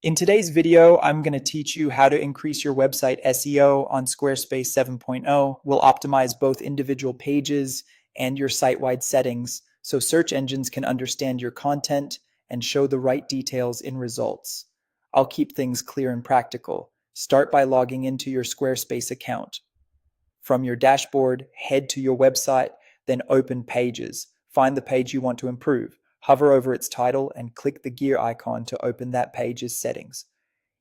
In today's video, I'm going to teach you how to increase your website SEO on Squarespace 7.0. We'll optimize both individual pages and your site-wide settings so search engines can understand your content and show the right details in results. I'll keep things clear and practical. Start by logging into your Squarespace account. From your dashboard, head to your website, then open Pages. Find the page you want to improve. Hover over its title and click the gear icon to open that page's settings.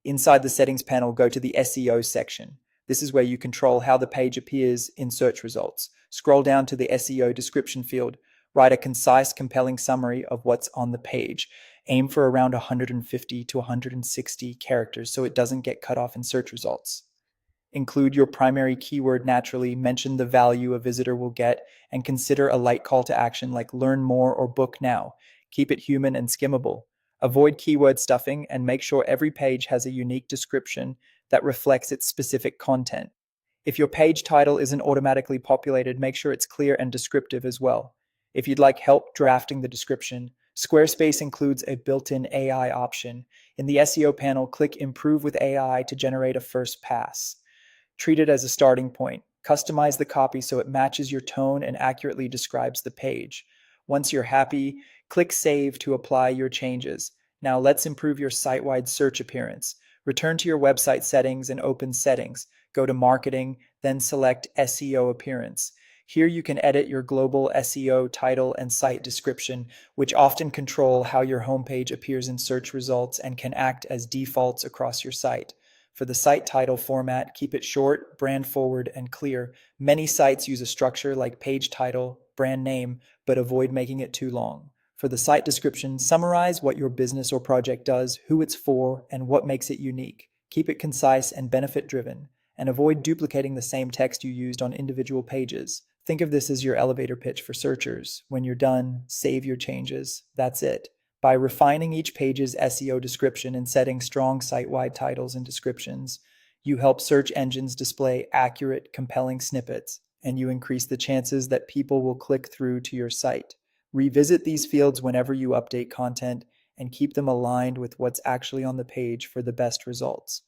Inside the settings panel, go to the SEO section. This is where you control how the page appears in search results. Scroll down to the SEO description field. Write a concise, compelling summary of what's on the page. Aim for around 150 to 160 characters so it doesn't get cut off in search results. Include your primary keyword naturally, mention the value a visitor will get, and consider a light call to action like learn more or book now. Keep it human and skimmable. Avoid keyword stuffing and make sure every page has a unique description that reflects its specific content. If your page title isn't automatically populated, make sure it's clear and descriptive as well. If you'd like help drafting the description, Squarespace includes a built-in AI option. In the SEO panel, click Improve with AI to generate a first pass. Treat it as a starting point. Customize the copy so it matches your tone and accurately describes the page. Once you're happy, click Save to apply your changes. Now let's improve your site-wide search appearance. Return to your website settings and open Settings. Go to Marketing, then select SEO Appearance. Here you can edit your global SEO title and site description, which often control how your homepage appears in search results and can act as defaults across your site. For the site title format, keep it short, brand forward, and clear. Many sites use a structure like page title, brand name, but avoid making it too long. For the site description, summarize what your business or project does, who it's for, and what makes it unique. Keep it concise and benefit-driven, and avoid duplicating the same text you used on individual pages. Think of this as your elevator pitch for searchers. When you're done, save your changes. That's it. By refining each page's SEO description and setting strong site-wide titles and descriptions, you help search engines display accurate, compelling snippets, and you increase the chances that people will click through to your site. Revisit these fields whenever you update content and keep them aligned with what's actually on the page for the best results.